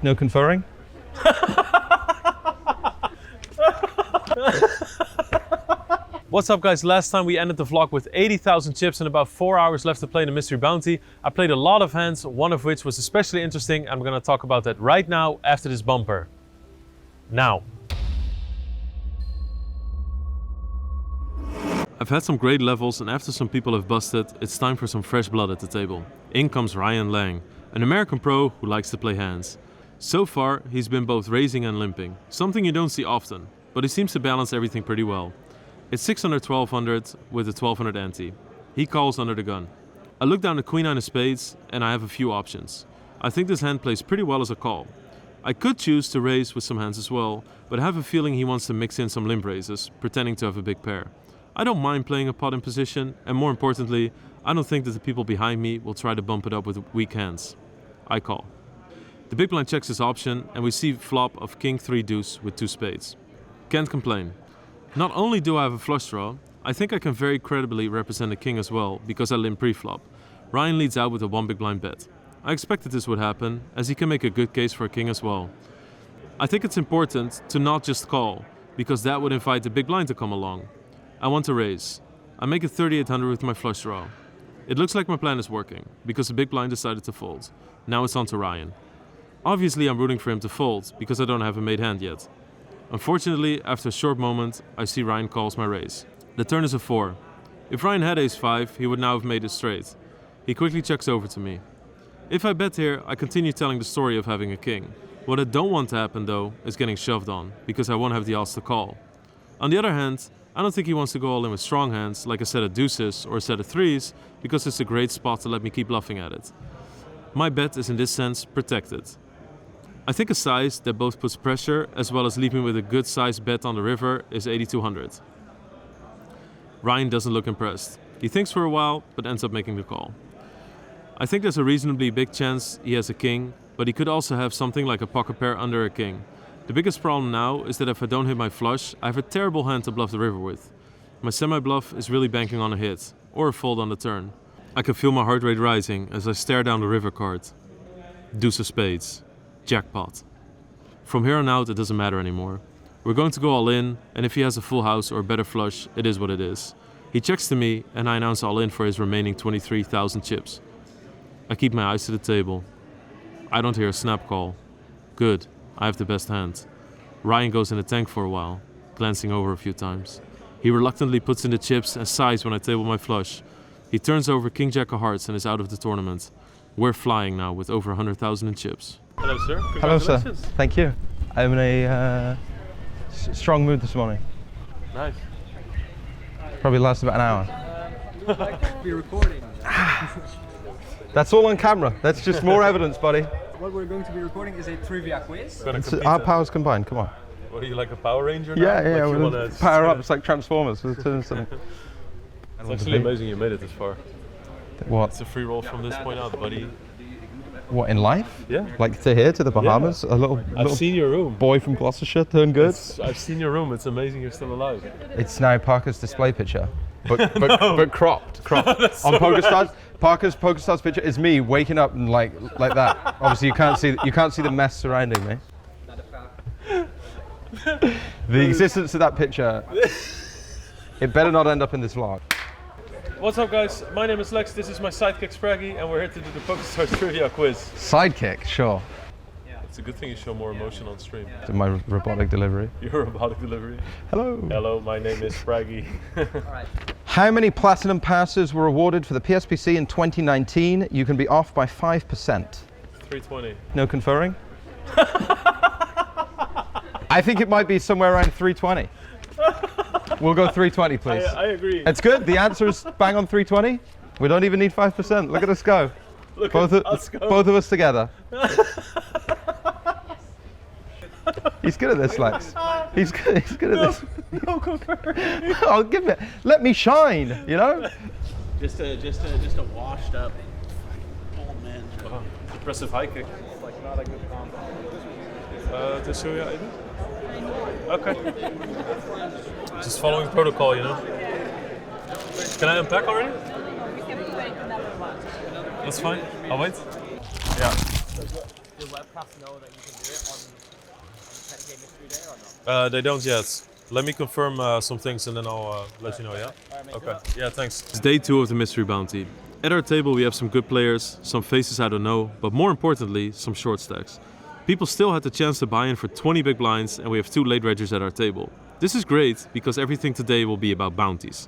No conferring? What's up guys, last time we ended the vlog with 80,000 chips and about 4 hours left to play the mystery bounty. I played a lot of hands, one of which was especially interesting. I'm gonna talk about that right now after this bumper. Now. I've had some great levels and after some people have busted, it's time for some fresh blood at the table. In comes Ryan Lang, an American pro who likes to play hands. So far, he's been both raising and limping, something you don't see often, but he seems to balance everything pretty well. It's 600 1200 with a 1200 ante. He calls under the gun. I look down the queen nine of spades and I have a few options. I think this hand plays pretty well as a call. I could choose to raise with some hands as well, but I have a feeling he wants to mix in some limp raises, pretending to have a big pair. I don't mind playing a pot in position, and more importantly, I don't think that the people behind me will try to bump it up with weak hands. I call. The big blind checks his option and we see flop of king 3 deuce with 2 spades. Can't complain. Not only do I have a flush draw, I think I can very credibly represent a king as well because I limp pre-flop. Ryan leads out with a 1 big blind bet. I expected this would happen as he can make a good case for a king as well. I think it's important to not just call because that would invite the big blind to come along. I want to raise. I make it 3800 with my flush draw. It looks like my plan is working because the big blind decided to fold. Now it's on to Ryan. Obviously I'm rooting for him to fold because I don't have a made hand yet. Unfortunately, after a short moment, I see Ryan calls my raise. The turn is a 4. If Ryan had ace-5, he would now have made it straight. He quickly checks over to me. If I bet here, I continue telling the story of having a king. What I don't want to happen though is getting shoved on, because I won't have the odds to call. On the other hand, I don't think he wants to go all in with strong hands, like a set of deuces or a set of threes, because it's a great spot to let me keep bluffing at it. My bet is in this sense protected. I think a size that both puts pressure as well as leaving with a good size bet on the river is 8200. Ryan doesn't look impressed. He thinks for a while, but ends up making the call. I think there's a reasonably big chance he has a king, but he could also have something like a pocket pair under a king. The biggest problem now is that if I don't hit my flush, I have a terrible hand to bluff the river with. My semi-bluff is really banking on a hit, or a fold on the turn. I can feel my heart rate rising as I stare down the river card. Deuce of spades. Jackpot. From here on out it doesn't matter anymore. We're going to go all in, and if he has a full house or a better flush, it is what it is. He checks to me and I announce all in for his remaining 23,000 chips. I keep my eyes to the table. I don't hear a snap call. Good, I have the best hand. Ryan goes in the tank for a while, glancing over a few times. He reluctantly puts in the chips and sighs when I table my flush. He turns over king jack of hearts and is out of the tournament. We're flying now with over 100,000 in chips. Hello sir, Hello sir, thank you. I'm in a strong mood this morning. Nice. Probably lasts about an hour. We're recording. That's all on camera. That's just more evidence, buddy. What we're going to be recording is a trivia quiz. Our powers combined, come on. What are you, like a Power Ranger now? Yeah, like we'll power up, it's like Transformers. It's actually amazing you made it this far. What? It's a free roll from this point out, buddy. What, in life? Yeah. Like to here, to the Bahamas? Yeah. A little I've seen your room. Boy from Gloucestershire turned good? I've seen your room, it's amazing you're still alive. It's now Parker's display picture, but cropped. On PokerStars. Parker's PokerStars picture is me waking up and like that. Obviously you can't see the mess surrounding me. The existence of that picture, it better not end up in this vlog. What's up guys, my name is Lex, this is my sidekick Spraggy and we're here to do the PokerStars trivia quiz. Sidekick, sure. It's a good thing you show more emotion on stream. To my robotic delivery. Your robotic delivery. Hello. Hello, my name is Spraggy. How many platinum passes were awarded for the PSPC in 2019? You can be off by 5%. 320. No conferring? I think it might be somewhere around 320. We'll go 320, please. I agree. It's good. The answer is bang on 320. We don't even need 5%. Look at us go. Look both at us go. Both of us together. He's good at this, Lex. He's good at this. No conferring. I'll give it. Let me shine, you know? Just a washed up old man. Impressive high kick. Like not a good combo. To show you either? Okay. Just following protocol, you know. Can I unpack already? That's fine. I'll wait. Yeah. the webcast know that you can do it on 10K mystery day or not? They don't yet. Let me confirm some things and then I'll let you know, yeah? Alright, mate, Okay, good luck. yeah, thanks. It's day 2 of the mystery bounty. At our table we have some good players, some faces I don't know, but more importantly, some short stacks. People still had the chance to buy in for 20 big blinds and we have 2 late reggers at our table. This is great because everything today will be about bounties.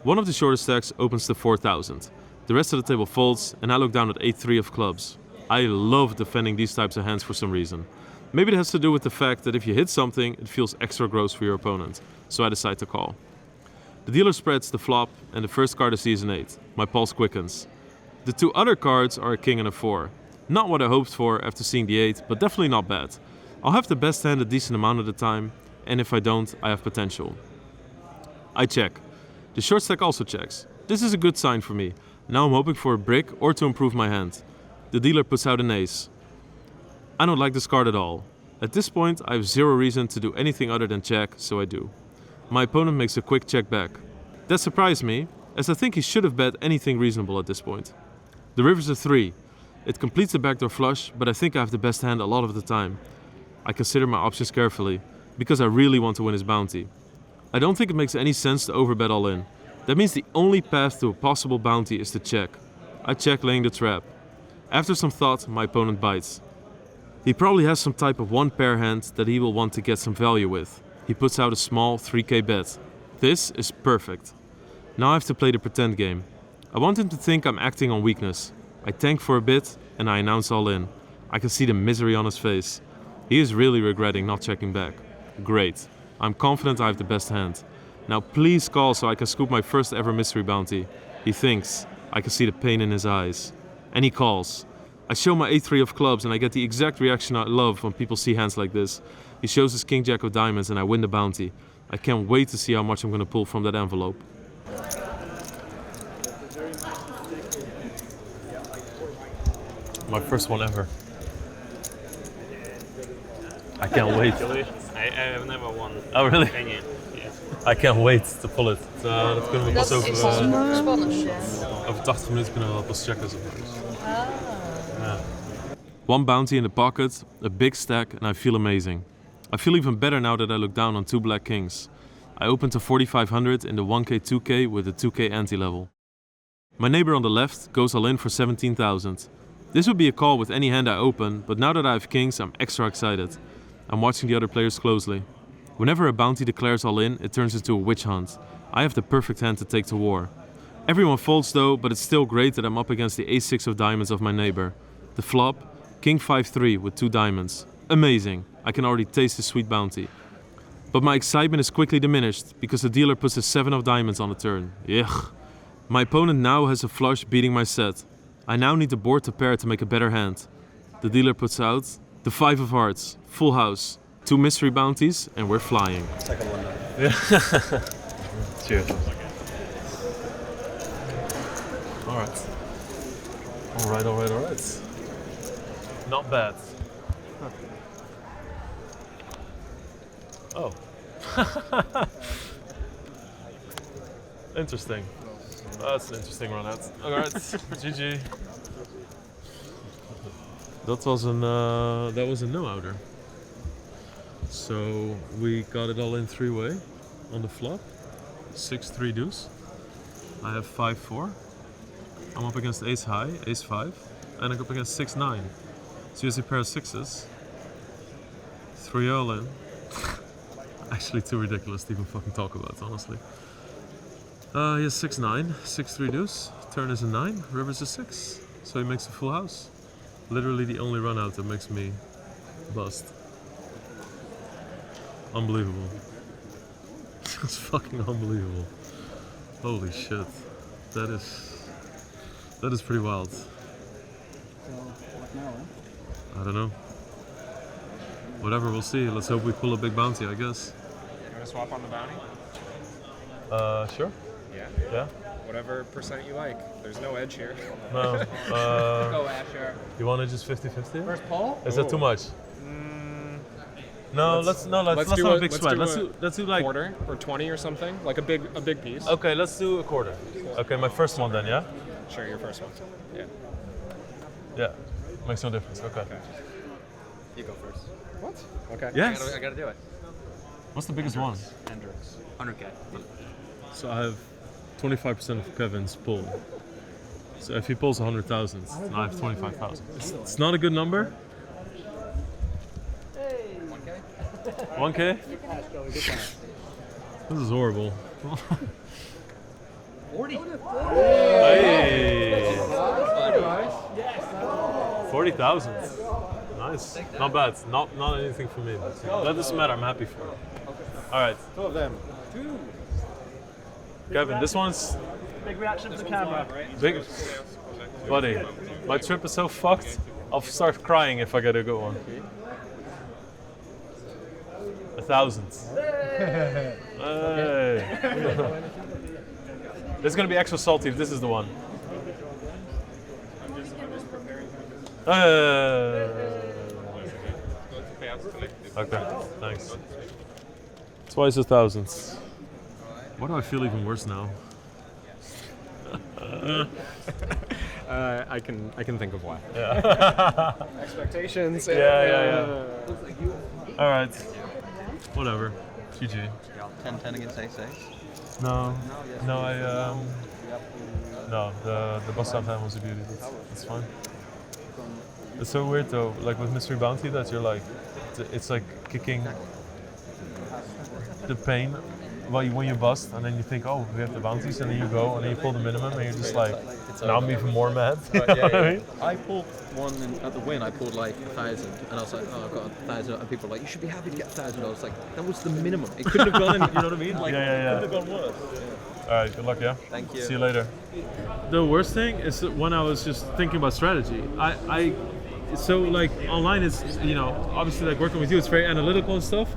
One of the shortest stacks opens to 4,000. The rest of the table folds and I look down at 8-3 of clubs. I love defending these types of hands for some reason. Maybe it has to do with the fact that if you hit something, it feels extra gross for your opponent, so I decide to call. The dealer spreads the flop and the first card I see is an 8. My pulse quickens. The 2 other cards are a king and a 4. Not what I hoped for after seeing the 8, but definitely not bad. I'll have the best hand a decent amount of the time, and if I don't, I have potential. I check. The short stack also checks. This is a good sign for me. Now I'm hoping for a brick or to improve my hand. The dealer puts out an ace. I don't like this card at all. At this point, I have 0 reason to do anything other than check, so I do. My opponent makes a quick check back. That surprised me, as I think he should have bet anything reasonable at this point. The river's a 3. It completes the backdoor flush, but I think I have the best hand a lot of the time. I consider my options carefully, because I really want to win his bounty. I don't think it makes any sense to overbet all in. That means the only path to a possible bounty is to check. I check laying the trap. After some thought, my opponent bites. He probably has some type of 1-pair hand that he will want to get some value with. He puts out a small 3k bet. This is perfect. Now I have to play the pretend game. I want him to think I'm acting on weakness. I tank for a bit and I announce all in. I can see the misery on his face. He is really regretting not checking back. Great. I'm confident I have the best hand. Now please call so I can scoop my first ever mystery bounty. He thinks. I can see the pain in his eyes. And he calls. I show my 8-3 of clubs and I get the exact reaction I love when people see hands like this. He shows his king jack of diamonds and I win the bounty. I can't wait to see how much I'm going to pull from that envelope. My first one ever. I can't wait. I have never won. Oh really? Any. Yes. I can't wait te pullen. Dat kunnen we pas over, Spannend. over 80 minuten kunnen we pas checken. Yeah. One bounty in the pocket, a big stack, and I feel amazing. I feel even better now that I look down on 2 black kings. I open to 4,500 in the 1k 2k with a 2k ante level. My neighbor on the left goes all in for 17,000. This would be a call with any hand I open, but now that I have kings, I'm extra excited. I'm watching the other players closely. Whenever a bounty declares all in, it turns into a witch hunt. I have the perfect hand to take to war. Everyone folds though, but it's still great that I'm up against the ace-6 of diamonds of my neighbor. The flop, king 5-3 with 2 diamonds. Amazing, I can already taste the sweet bounty. But my excitement is quickly diminished, because the dealer puts a 7 of diamonds on the turn. Yuck. My opponent now has a flush beating my set. I now need the board to pair to make a better hand. The dealer puts out the 5 of hearts, full house, 2 mystery bounties, and we're flying. Second one now. Yeah. Cheers. Alright. Alright. Not bad. Oh. Interesting. That's an interesting run out. Alright, GG. That was a no-outer. So we got it all in 3-way on the flop. 6-3 deuce. I have 5-4. I'm up against ace high, ace 5, and I'm up against 6-9. So he has a pair of 6s. 3 all in. Actually too ridiculous to even fucking talk about, honestly. He has 6-9, 6-3 deuce. Turn is a 9, river's a 6. So he makes a full house. Literally the only run out that makes me bust. Unbelievable. It's fucking unbelievable. Holy shit. That is pretty wild. So, what now, eh? I don't know. Whatever, we'll see. Let's hope we pull a big bounty, I guess. You want to swap on the bounty? Sure. Yeah. Yeah. Whatever percent you like. There's no edge here. No. Go, Asher. You want to just 50-50? First poll? Is that too much? No, let's not a big spread. Let's do like quarter or 20 or something, like a big piece. Okay, let's do a quarter. Okay, my first one then, yeah? Sure, your first one. Yeah. Yeah. Makes no difference. Okay. You go first. What? Okay. Yes. I gotta do it. What's the biggest one? Hendrix. 100K. So I have 25% of Kevin's pull. So if he pulls 100,000, then I have 25,000. It's not a good number. 1K? This is horrible. 40. Hey! 40,000. Nice. Not bad. Not anything for me. But that doesn't matter. I'm happy for it. All right. 2 of them. Kevin, this one's Big reaction to the camera. big. Buddy, my trip is so fucked. I'll start crying if I get a good one. 1,000. Hey. It's gonna be extra salty if this is the one. Okay, thanks. Twice 1,000. Why do I feel even worse now? I can think of why. Yeah. Expectations. Yeah. All right. Whatever. GG. 10-10 against ace-ace. No, the bust up hand was a beauty. That's fine. It's so weird though, like with Mystery Bounty, that you're like, it's like kicking the pain when you bust, and then you think, oh, we have the bounties, and then you go, and then you pull the minimum, and you're just like, now I'm even more mad. You know what I mean? I pulled one at the win. I pulled like 1,000, and I was like, oh, I've got 1,000, and people were like, you should be happy to get 1,000. I was like, that was the minimum. It couldn't have gone. You know what I mean? Like, Yeah. it couldn't have gone worse. All right, good luck, yeah? Thank you. See you later. The worst thing is that when I was just thinking about strategy, so like online is, you know, obviously like working with you, it's very analytical and stuff,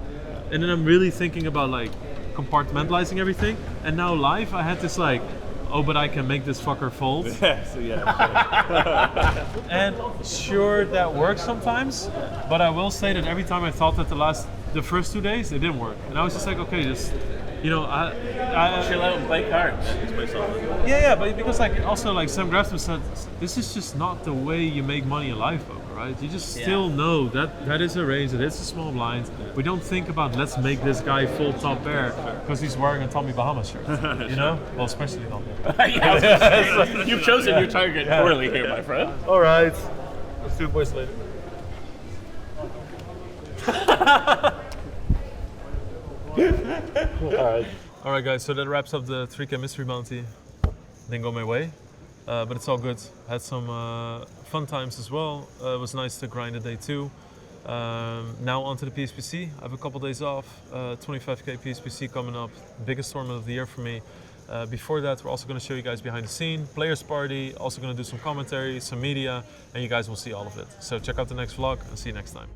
and then I'm really thinking about like compartmentalizing everything, and now live I had this like, oh, but I can make this fucker fold. And sure, that works sometimes, but I will say that every time I thought that the first 2 days, it didn't work, and I was just like, okay, just, you know, I Chill out and play cards. yeah, but because like also like Sam Grafton said, this is just not the way you make money in live poker, right? You just still know that is a range, that it's a small blind. We don't think about let's make this guy full top pair because he's wearing a Tommy Bahama shirt, you know? Well, especially not. You've chosen your target poorly here, my friend. All right, let's do it, boys, later. All right, guys. So that wraps up the 3K mystery bounty. Didn't go my way, but it's all good. Had some fun times as well. It was nice to grind a day too. Now onto the PSPC. I have a couple days off. 25K PSPC coming up. Biggest tournament of the year for me. Before that, we're also going to show you guys behind the scene, players party. Also going to do some commentary, some media, and you guys will see all of it. So check out the next vlog and see you next time.